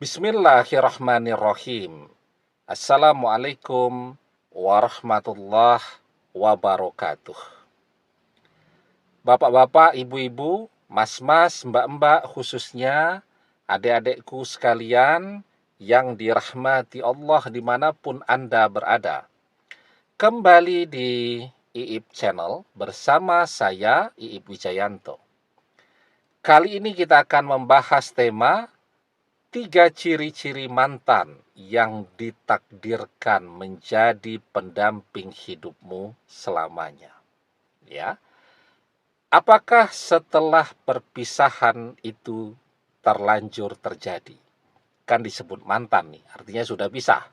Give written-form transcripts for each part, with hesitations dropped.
Bismillahirrahmanirrahim. Assalamualaikum warahmatullahi wabarakatuh. Bapak-bapak, ibu-ibu, mas-mas, mbak-mbak, khususnya adik-adikku sekalian yang dirahmati Allah dimanapun Anda berada. Kembali di IIP Channel bersama saya, IIP Wijayanto. Kali ini kita akan membahas tema 3 ciri-ciri mantan yang ditakdirkan menjadi pendamping hidupmu selamanya. Ya. Apakah setelah perpisahan itu terlanjur terjadi? Kan disebut mantan nih, artinya sudah pisah.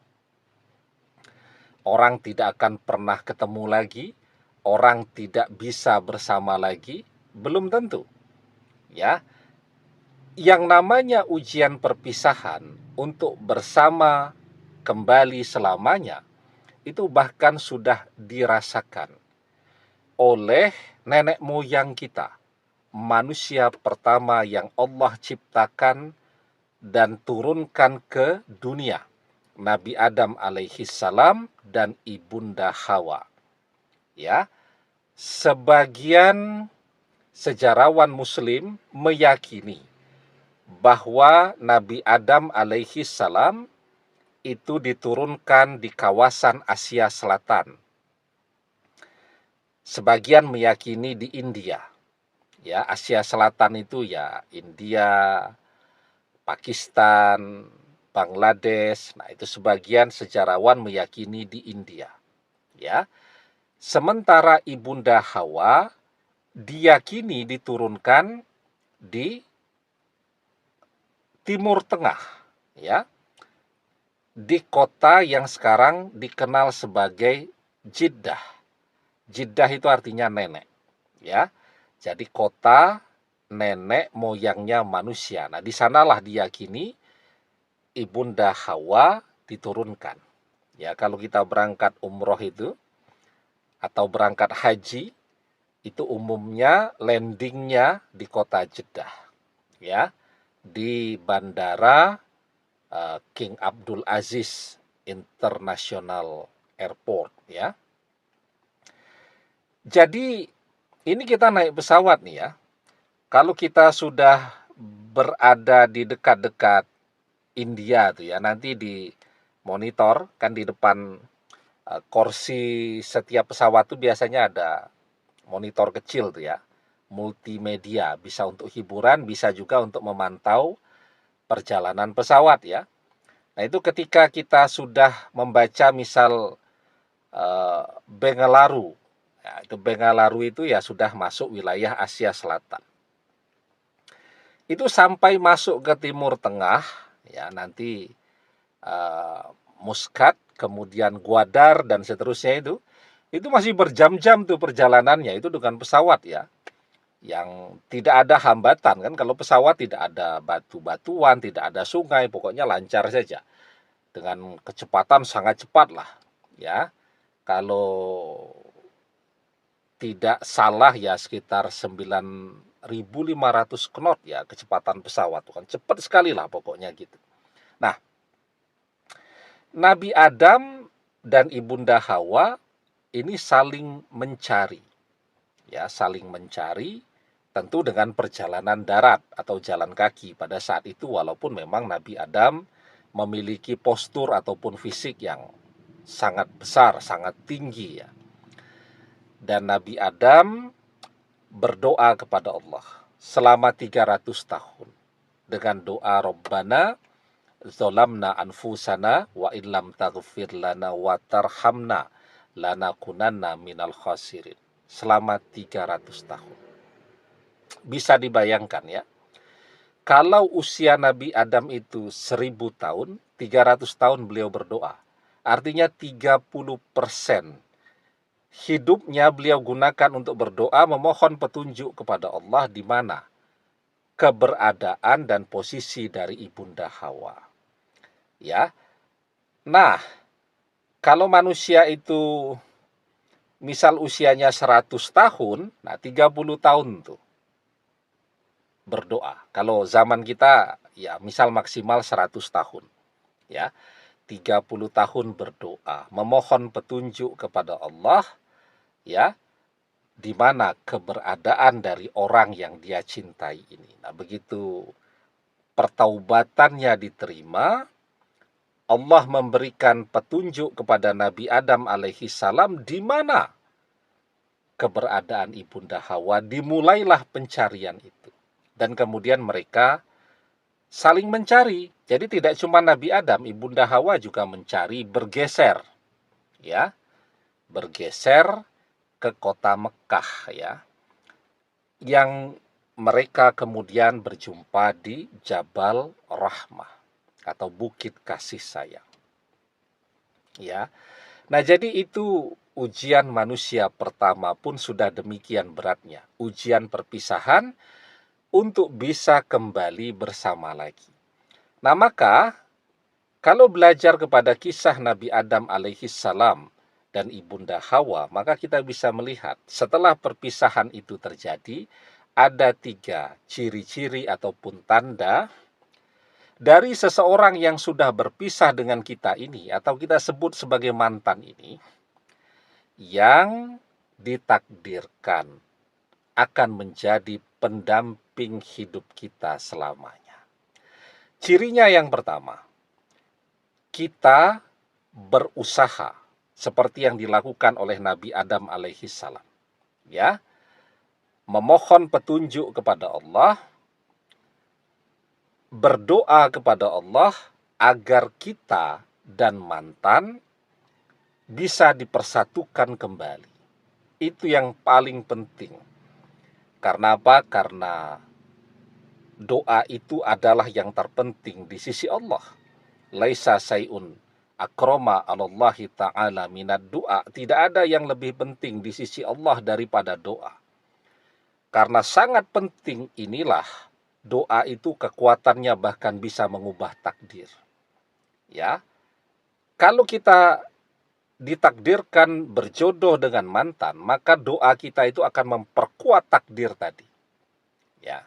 Orang tidak akan pernah ketemu lagi, orang tidak bisa bersama lagi, belum tentu. Ya. Yang namanya ujian perpisahan untuk bersama kembali selamanya, itu bahkan sudah dirasakan oleh nenek moyang kita, manusia pertama yang Allah ciptakan dan turunkan ke dunia, Nabi Adam alaihi salam dan Ibunda Hawa. Ya, sebagian sejarawan muslim meyakini bahwa Nabi Adam alaihi salam itu diturunkan di kawasan Asia Selatan. Sebagian meyakini di India. Ya, Asia Selatan itu ya India, Pakistan, Bangladesh. Nah, itu sebagian sejarawan meyakini di India. Ya. Sementara Ibunda Hawa diyakini diturunkan di Timur Tengah, ya, di kota yang sekarang dikenal sebagai Jeddah. Jeddah itu artinya nenek, ya. Jadi kota nenek moyangnya manusia. Nah, di sanalah diyakini Ibunda Hawa diturunkan. Ya, kalau kita berangkat umroh itu atau berangkat haji itu umumnya landingnya di kota Jeddah, ya, di bandara King Abdul Aziz International Airport, ya. Jadi ini kita naik pesawat nih ya. Kalau kita sudah berada di dekat-dekat India tuh ya, nanti di monitor kan di depan kursi setiap pesawat tuh biasanya ada monitor kecil tuh ya, multimedia, bisa untuk hiburan, bisa juga untuk memantau perjalanan pesawat ya. Nah, itu ketika kita sudah membaca misal Bengaluru. Ya, itu Bengaluru itu ya sudah masuk wilayah Asia Selatan. Itu sampai masuk ke Timur Tengah, ya nanti Muscat, kemudian Gwadar dan seterusnya itu masih berjam-jam tuh perjalanannya itu dengan pesawat ya. Yang tidak ada hambatan kan, kalau pesawat tidak ada batu-batuan, tidak ada sungai, pokoknya lancar saja. Dengan kecepatan sangat cepat lah, ya. Kalau tidak salah ya sekitar 9.500 knot ya kecepatan pesawat, kan cepat sekali lah pokoknya gitu. Nah, Nabi Adam dan Ibunda Hawa ini saling mencari, ya saling mencari, tentu dengan perjalanan darat atau jalan kaki pada saat itu, walaupun memang Nabi Adam memiliki postur ataupun fisik yang sangat besar, sangat tinggi ya. Dan Nabi Adam berdoa kepada Allah selama 300 tahun dengan doa Rabbana zolamna anfusana wa illam taghfir lana wa tarhamna lanakunanna minal khasirin, selama 300 tahun. Bisa dibayangkan ya, kalau usia Nabi Adam itu 1000 tahun, 300 tahun beliau berdoa. Artinya 30% hidupnya beliau gunakan untuk berdoa, memohon petunjuk kepada Allah di mana keberadaan dan posisi dari Ibunda Hawa. Ya. Nah, kalau manusia itu misal usianya 100 tahun, nah 30 tahun tuh berdoa. Kalau zaman kita ya misal maksimal 100 tahun, ya. 30 tahun berdoa, memohon petunjuk kepada Allah, ya, di mana keberadaan dari orang yang dia cintai ini. Nah, begitu pertaubatannya diterima, Allah memberikan petunjuk kepada Nabi Adam alaihi salam di mana keberadaan Ibunda Hawa, dimulailah pencarian itu. Dan kemudian mereka saling mencari. Jadi tidak cuma Nabi Adam, Ibunda Hawa juga mencari, bergeser, ya, bergeser ke kota Mekah, ya, yang mereka kemudian berjumpa di Jabal Rahmah atau Bukit Kasih Sayang, ya. Nah, jadi itu ujian manusia pertama pun sudah demikian beratnya, ujian perpisahan untuk bisa kembali bersama lagi. Nah, maka kalau belajar kepada kisah Nabi Adam alaihi salam dan Ibunda Hawa, maka kita bisa melihat setelah perpisahan itu terjadi, ada 3 ciri-ciri ataupun tanda dari seseorang yang sudah berpisah dengan kita ini, atau kita sebut sebagai mantan ini, yang ditakdirkan akan menjadi pendamping hidup kita selamanya. Cirinya yang pertama, kita berusaha seperti yang dilakukan oleh Nabi Adam alaihi salam, ya, memohon petunjuk kepada Allah, berdoa kepada Allah agar kita dan mantan bisa dipersatukan kembali. Itu yang paling penting. Karena apa? Karena doa itu adalah yang terpenting di sisi Allah. Laisa sayun akroma alallahi ta'ala minad doa. Tidak ada yang lebih penting di sisi Allah daripada doa. Karena sangat penting inilah doa itu, kekuatannya bahkan bisa mengubah takdir. Ya. Kalau kita ditakdirkan berjodoh dengan mantan, maka doa kita itu akan memperkuat takdir tadi. Ya.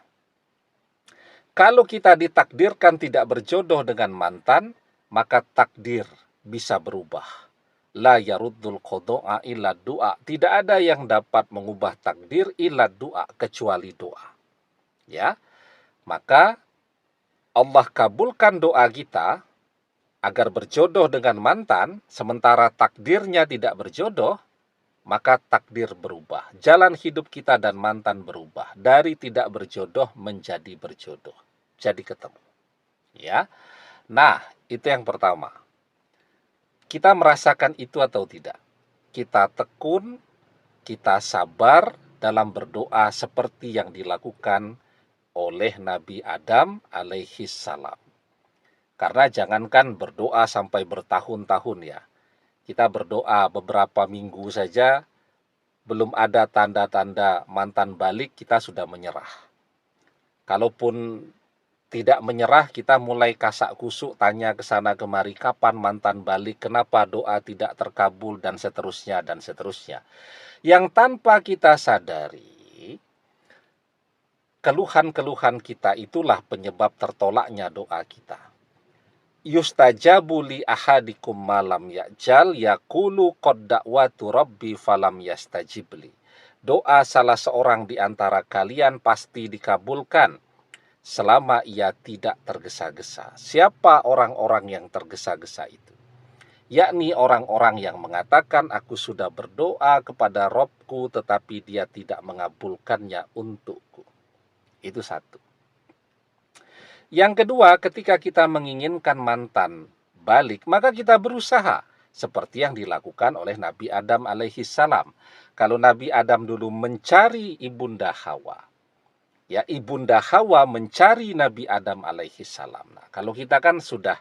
Kalau kita ditakdirkan tidak berjodoh dengan mantan, maka takdir bisa berubah. La yaruddul qada'a illa doa. Tidak ada yang dapat mengubah takdir illa doa, kecuali doa. Ya. Maka Allah kabulkan doa kita agar berjodoh dengan mantan, sementara takdirnya tidak berjodoh, maka takdir berubah. Jalan hidup kita dan mantan berubah. Dari tidak berjodoh menjadi berjodoh. Jadi ketemu. Ya. Nah, itu yang pertama. Kita merasakan itu atau tidak? Kita tekun, kita sabar dalam berdoa seperti yang dilakukan oleh Nabi Adam alaihi salam. Karena jangankan berdoa sampai bertahun-tahun ya. Kita berdoa beberapa minggu saja, belum ada tanda-tanda mantan balik, kita sudah menyerah. Kalaupun tidak menyerah, kita mulai kasak kusuk, tanya ke sana kemari, kapan mantan balik, kenapa doa tidak terkabul, dan seterusnya, dan seterusnya. Yang tanpa kita sadari, keluhan-keluhan kita itulah penyebab tertolaknya doa kita. Yustajabu li ahadikum malam ya'jal yaqulu qad da'watu rabbi falam yastajibli. Doa salah seorang di antara kalian pasti dikabulkan selama ia tidak tergesa-gesa. Siapa orang-orang yang tergesa-gesa itu? Yakni orang-orang yang mengatakan, aku sudah berdoa kepada Robku tetapi dia tidak mengabulkannya untukku. Itu satu. Yang kedua, ketika kita menginginkan mantan balik, maka kita berusaha seperti yang dilakukan oleh Nabi Adam alaihi salam. Kalau Nabi Adam dulu mencari Ibunda Hawa, ya, Ibunda Hawa mencari Nabi Adam alaihi salam. Nah, kalau kita kan sudah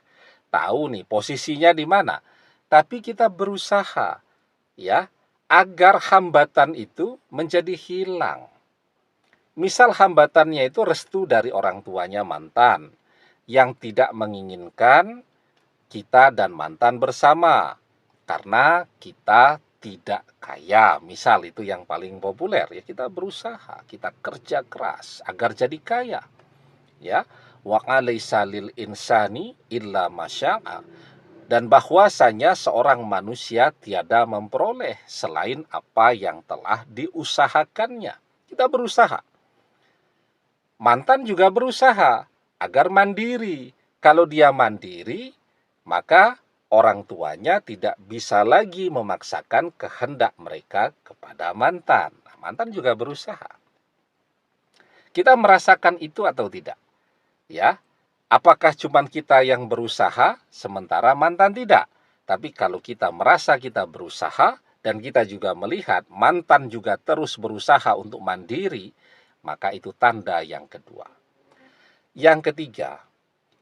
tahu nih posisinya di mana, tapi kita berusaha, ya, agar hambatan itu menjadi hilang. Misal hambatannya itu restu dari orang tuanya mantan, yang tidak menginginkan kita dan mantan bersama, karena kita tidak kaya. Misal itu yang paling populer, ya, kita berusaha, kita kerja keras agar jadi kaya. Ya, wa alaysa lil insani illa masya'a, dan bahwasanya seorang manusia tiada memperoleh selain apa yang telah diusahakannya. Kita berusaha. Mantan juga berusaha agar mandiri. Kalau dia mandiri, maka orang tuanya tidak bisa lagi memaksakan kehendak mereka kepada mantan. Nah, mantan juga berusaha. Kita merasakan itu atau tidak? Ya, apakah cuma kita yang berusaha sementara mantan tidak? Tapi kalau kita merasa kita berusaha dan kita juga melihat mantan juga terus berusaha untuk mandiri, maka itu tanda yang kedua. Yang ketiga,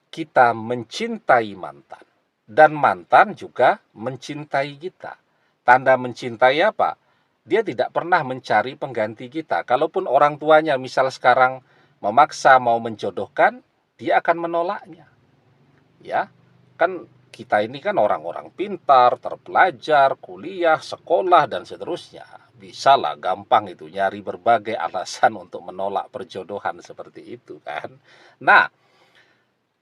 kita mencintai mantan dan mantan juga mencintai kita. Tanda mencintai apa? Dia tidak pernah mencari pengganti kita. Kalaupun orang tuanya misal sekarang memaksa mau menjodohkan, dia akan menolaknya. Ya, kan kita ini kan orang-orang pintar, terpelajar, kuliah, sekolah, dan seterusnya. Bisa lah gampang itu nyari berbagai alasan untuk menolak perjodohan seperti itu kan. Nah,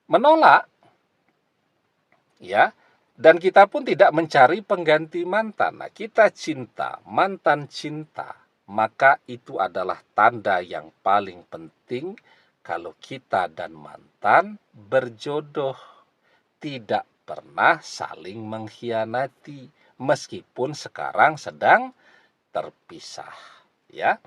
menolak ya, dan kita pun tidak mencari pengganti mantan. Nah, kita cinta, mantan cinta, maka itu adalah tanda yang paling penting kalau kita dan mantan berjodoh, tidak pernah saling mengkhianati meskipun sekarang sedang terpisah, ya.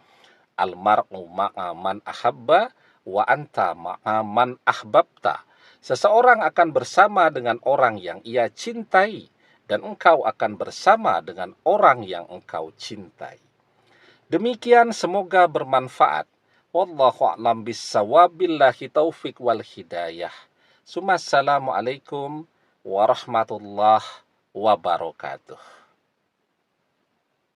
Almar'u ma'aman ahabba wa anta ma'aman ahbabta. Seseorang akan bersama dengan orang yang ia cintai dan engkau akan bersama dengan orang yang engkau cintai. Demikian, semoga bermanfaat. Wallahu a'lam bissawab, billahi taufik wal hidayah. Assalamualaikum warahmatullahi wabarakatuh.